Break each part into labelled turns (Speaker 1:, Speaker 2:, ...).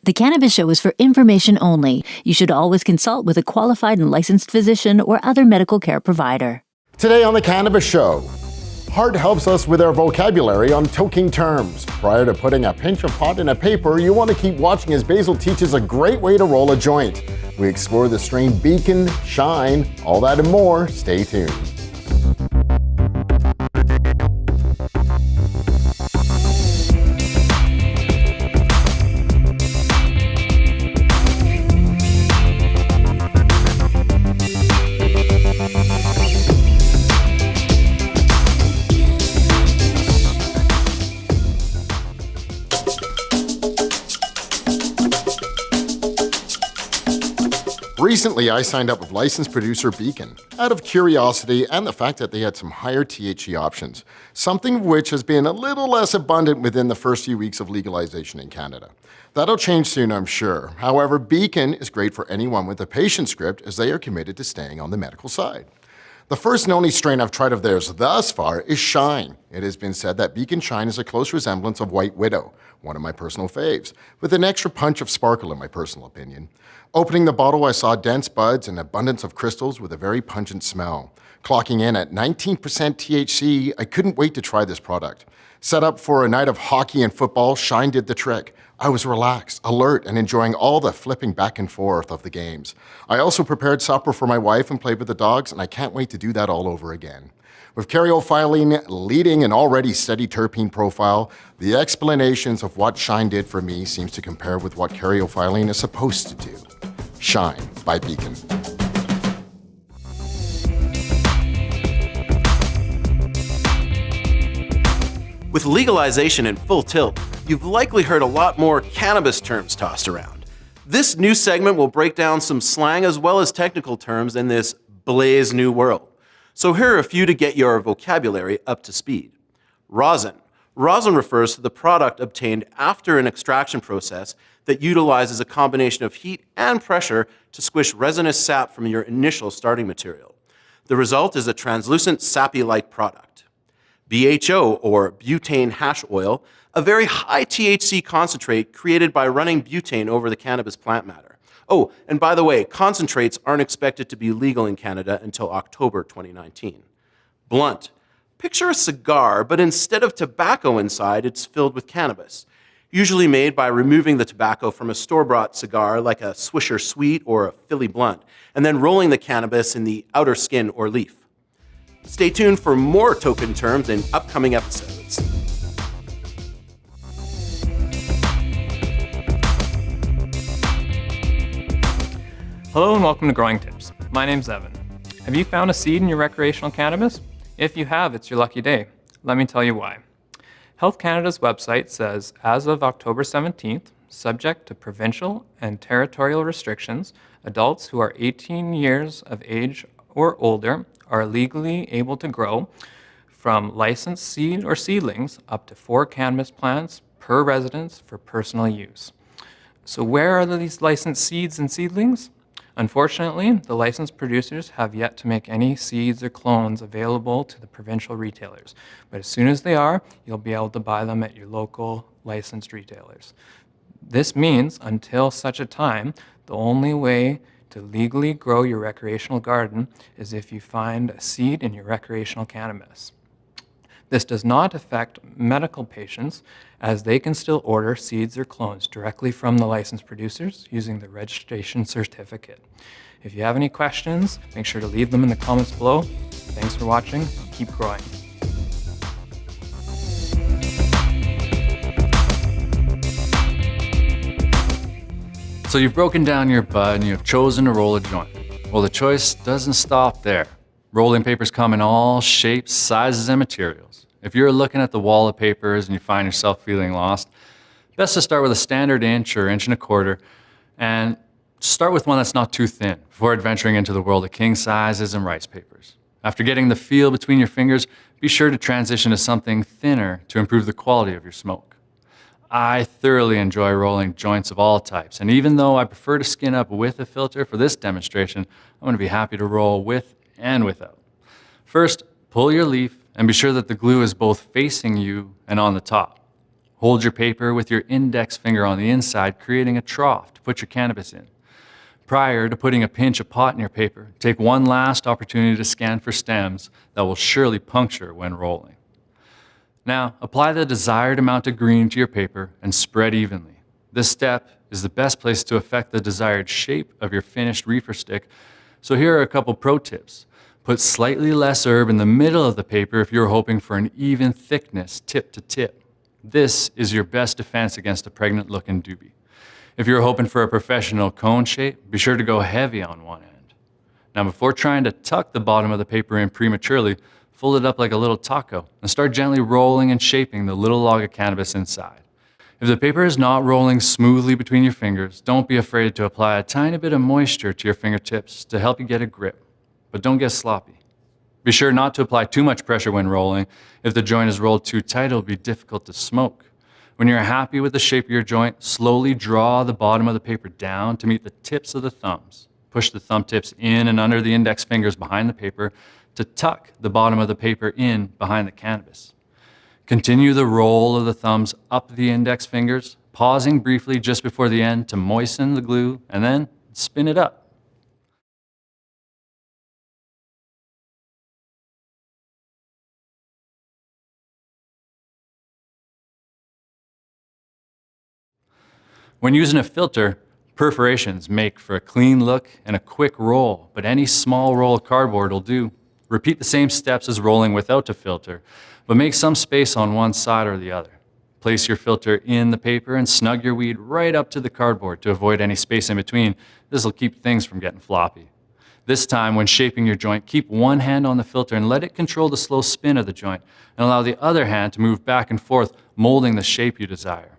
Speaker 1: The Cannabis Show is for information only. You should always consult with a qualified and licensed physician or other medical care provider.
Speaker 2: Today on The Cannabis Show, Heart helps us with our vocabulary on toking terms. Prior to putting a pinch of pot in a paper, you want to keep watching as Basil teaches a great way to roll a joint. We explore the strain Beacon, Shine, all that and more. Stay tuned. Recently, I signed up with licensed producer Beacon out of curiosity and the fact that they had some higher THC options, something which has been a little less abundant within the first few weeks of legalization in Canada. That'll change soon, I'm sure. However, Beacon is great for anyone with a patient script as they are committed to staying on the medical side. The first and only strain I've tried of theirs thus far is Shine. It has been said that Beacon Shine is a close resemblance of White Widow, one of my personal faves, with an extra punch of sparkle in my personal opinion. Opening the bottle, I saw dense buds and abundance of crystals with a very pungent smell. Clocking in at 19% THC, I couldn't wait to try this product. Set up for a night of hockey and football, Shine did the trick. I was relaxed, alert, and enjoying all the flipping back and forth of the games. I also prepared supper for my wife and played with the dogs, and I can't wait to do that all over again. With caryophyllene leading an already steady terpene profile, the explanations of what Shine did for me seems to compare with what caryophyllene is supposed to do. Shine by Beacon.
Speaker 3: With legalization in full tilt, you've likely heard a lot more cannabis terms tossed around. This new segment will break down some slang as well as technical terms in this blaze new world. So here are a few to get your vocabulary up to speed. Rosin. Rosin refers to the product obtained after an extraction process that utilizes a combination of heat and pressure to squish resinous sap from your initial starting material. The result is a translucent, sappy-like product. BHO, or butane hash oil, a very high THC concentrate created by running butane over the cannabis plant matter. Oh, and by the way, concentrates aren't expected to be legal in Canada until October 2019. Blunt. Picture a cigar, but instead of tobacco inside, it's filled with cannabis, usually made by removing the tobacco from a store-bought cigar like a Swisher Sweet or a Philly Blunt, and then rolling the cannabis in the outer skin or leaf. Stay tuned for more token terms in upcoming episodes.
Speaker 4: Hello and welcome to Growing Tips. My name's Evan. Have you found a seed in your recreational cannabis? If you have, it's your lucky day. Let me tell you why. Health Canada's website says, as of October 17th, subject to provincial and territorial restrictions, adults who are 18 years of age or older are legally able to grow from licensed seed or seedlings up to 4 cannabis plants per residence for personal use. So where are these licensed seeds and seedlings? Unfortunately, the licensed producers have yet to make any seeds or clones available to the provincial retailers. But as soon as they are, you'll be able to buy them at your local licensed retailers. This means, until such a time, the only way to legally grow your recreational garden is if you find a seed in your recreational cannabis. This does not affect medical patients, as they can still order seeds or clones directly from the licensed producers using the registration certificate. If you have any questions, make sure to leave them in the comments below. Thanks for watching. Keep growing.
Speaker 5: So you've broken down your bud and you've chosen to roll a joint. Well, the choice doesn't stop there. Rolling papers come in all shapes, sizes, and materials. If you're looking at the wall of papers and you find yourself feeling lost, best to start with a standard inch or inch and a quarter, and start with one that's not too thin before adventuring into the world of king sizes and rice papers. After getting the feel between your fingers, be sure to transition to something thinner to improve the quality of your smoke. I thoroughly enjoy rolling joints of all types, and even though I prefer to skin up with a filter for this demonstration, I'm going to be happy to roll with and without. First, pull your leaf and be sure that the glue is both facing you and on the top. Hold your paper with your index finger on the inside, creating a trough to put your cannabis in. Prior to putting a pinch of pot in your paper, take one last opportunity to scan for stems that will surely puncture when rolling. Now, apply the desired amount of green to your paper and spread evenly. This step is the best place to affect the desired shape of your finished reefer stick. So here are a couple pro tips. Put slightly less herb in the middle of the paper if you're hoping for an even thickness tip to tip. This is your best defense against a pregnant-looking doobie. If you're hoping for a professional cone shape, be sure to go heavy on one end. Now, before trying to tuck the bottom of the paper in prematurely, fold it up like a little taco and start gently rolling and shaping the little log of cannabis inside. If the paper is not rolling smoothly between your fingers, don't be afraid to apply a tiny bit of moisture to your fingertips to help you get a grip, but don't get sloppy. Be sure not to apply too much pressure when rolling. If the joint is rolled too tight, it'll be difficult to smoke. When you're happy with the shape of your joint, slowly draw the bottom of the paper down to meet the tips of the thumbs. Push the thumb tips in and under the index fingers behind the paper to tuck the bottom of the paper in behind the cannabis. Continue the roll of the thumbs up the index fingers, pausing briefly just before the end to moisten the glue, and then spin it up. When using a filter, perforations make for a clean look and a quick roll, but any small roll of cardboard will do. Repeat the same steps as rolling without a filter, but make some space on one side or the other. Place your filter in the paper and snug your weed right up to the cardboard to avoid any space in between. This will keep things from getting floppy. This time, when shaping your joint, keep one hand on the filter and let it control the slow spin of the joint, and allow the other hand to move back and forth, molding the shape you desire.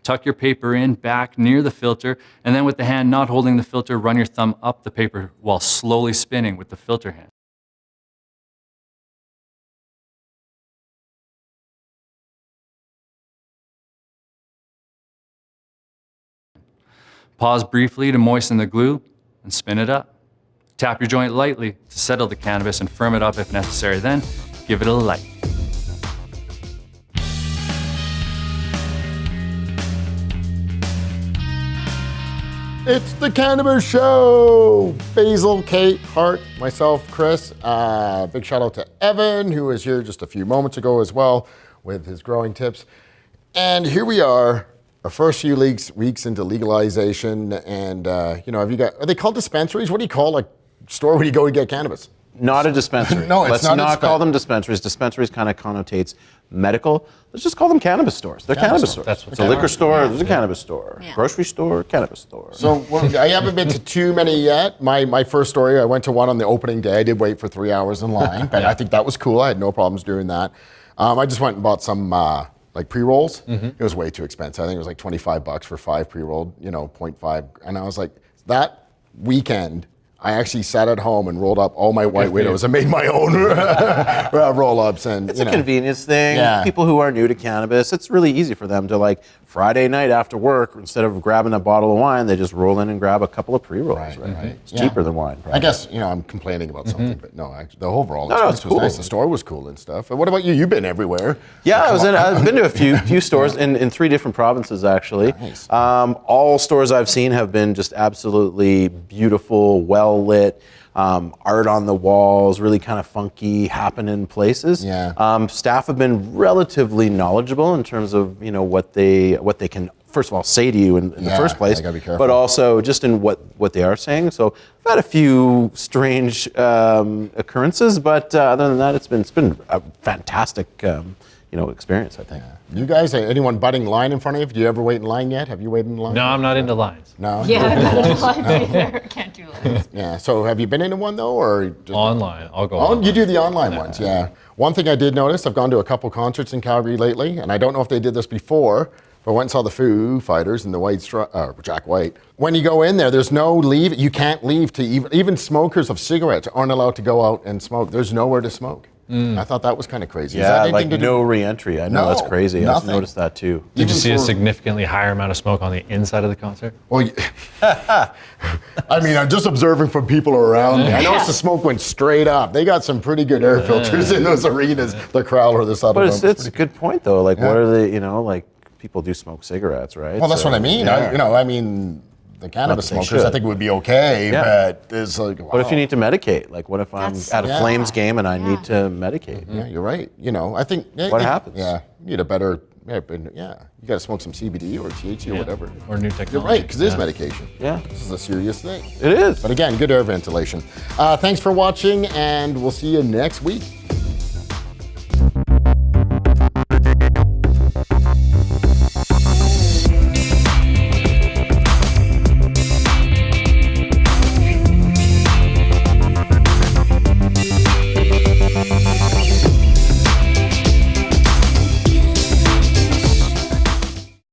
Speaker 5: Tuck your paper in back near the filter, and then with the hand not holding the filter, run your thumb up the paper while slowly spinning with the filter hand. Pause briefly to moisten the glue and spin it up. Tap your joint lightly to settle the cannabis and firm it up if necessary, then give it a light.
Speaker 2: It's the Cannabis Show! Basil, Kate, Hart, myself, Chris. Big shout out to Evan, who was here just a few moments ago as well with his growing tips. And here we are, our first few weeks into legalization. And, have you got, are they called dispensaries? What do you call a store where you go to get cannabis?
Speaker 3: Not a dispensary.
Speaker 2: No, it's
Speaker 3: Let's not call them dispensaries. Dispensaries kind of connotates medical. Let's just call them cannabis stores. They're cannabis stores.
Speaker 5: That's what
Speaker 3: it's a liquor store. There's a cannabis store.
Speaker 1: Yeah.
Speaker 3: Grocery store. Cannabis store.
Speaker 2: So I haven't been to too many yet. My first story, I went to one on the opening day. I did wait for 3 hours in line, but I think that was cool. I had no problems doing that. I just went and bought some pre-rolls. It was way too expensive. I think it was like $25 for 5 pre-rolled, 0.5. And I was like, that weekend, I actually sat at home and rolled up all my white widows and made my own roll-ups. And
Speaker 3: it's a convenience thing.
Speaker 2: Yeah.
Speaker 3: People who are new to cannabis, it's really easy for them to, like, Friday night after work, instead of grabbing a bottle of wine, they just roll in and grab a couple of pre-rolls. Right. It's cheaper than wine. Probably.
Speaker 2: I guess, I'm complaining about something, but no, actually, the overall
Speaker 3: No,
Speaker 2: experience
Speaker 3: it's
Speaker 2: was
Speaker 3: cool.
Speaker 2: nice. The store was cool and stuff. And what about you? You've been everywhere.
Speaker 3: Yeah, I've been to a few stores in 3 different provinces, actually.
Speaker 2: Nice.
Speaker 3: All stores I've seen have been just absolutely beautiful, well lit, art on the walls, really kind of funky, happening places.
Speaker 2: Yeah.
Speaker 3: Staff have been relatively knowledgeable in terms of what they can first of all say to you in the first place,
Speaker 2: gotta be careful.
Speaker 3: but also just in what they are saying. So I've had a few strange occurrences, but other than that, it's been a fantastic experience, I think.
Speaker 2: You guys, anyone butting line in front of you? Do you ever wait in line yet? Have you waited in line?
Speaker 6: No, I'm not into lines.
Speaker 2: No?
Speaker 1: Yeah, I'm not in line either. Can't do lines.
Speaker 2: Yeah, so have you been into one though, or?
Speaker 6: Online, I'll go
Speaker 2: Oh,
Speaker 6: online.
Speaker 2: you do the online ones, yeah. One thing I did notice, I've gone to a couple concerts in Calgary lately, and I don't know if they did this before, but I went and saw the Foo Fighters and the Jack White. When you go in there, there's no leave. You can't leave to even smokers of cigarettes aren't allowed to go out and smoke. There's nowhere to smoke. I thought that was kind of crazy. Is that
Speaker 3: Yeah,
Speaker 2: anything
Speaker 3: like
Speaker 2: to do-
Speaker 3: no re-entry. I know, that's crazy.
Speaker 2: Nothing.
Speaker 3: I've noticed that too.
Speaker 6: Did you
Speaker 2: even
Speaker 6: see a
Speaker 2: for-
Speaker 6: significantly higher amount of smoke on the inside of the concert?
Speaker 2: Well, I'm just observing from people around me. I noticed the smoke went straight up. They got some pretty good air filters in those arenas, the Crowler, the Subtle.
Speaker 3: But it's a good point though. Like, what are they, people do smoke cigarettes, right?
Speaker 2: Well, that's
Speaker 3: So,
Speaker 2: what I mean.
Speaker 3: yeah.
Speaker 2: The cannabis
Speaker 3: Not that they
Speaker 2: smokers, I
Speaker 3: should.
Speaker 2: think it would be okay,
Speaker 3: Yeah.
Speaker 2: but it's like, wow.
Speaker 3: What if you need to medicate? Like, what if I'm
Speaker 7: That's-
Speaker 3: at a
Speaker 2: Yeah.
Speaker 3: Flames game and I need to medicate?
Speaker 2: Yeah, you're right. I think.
Speaker 3: What happens?
Speaker 2: Yeah, you need a better. You got to smoke some CBD or THC or whatever.
Speaker 6: Or new technology.
Speaker 2: You're right, because it is
Speaker 6: Yeah.
Speaker 2: medication.
Speaker 3: Yeah.
Speaker 2: This is a serious thing.
Speaker 3: It is.
Speaker 2: But again, good air ventilation. Thanks for watching, and we'll see you next week.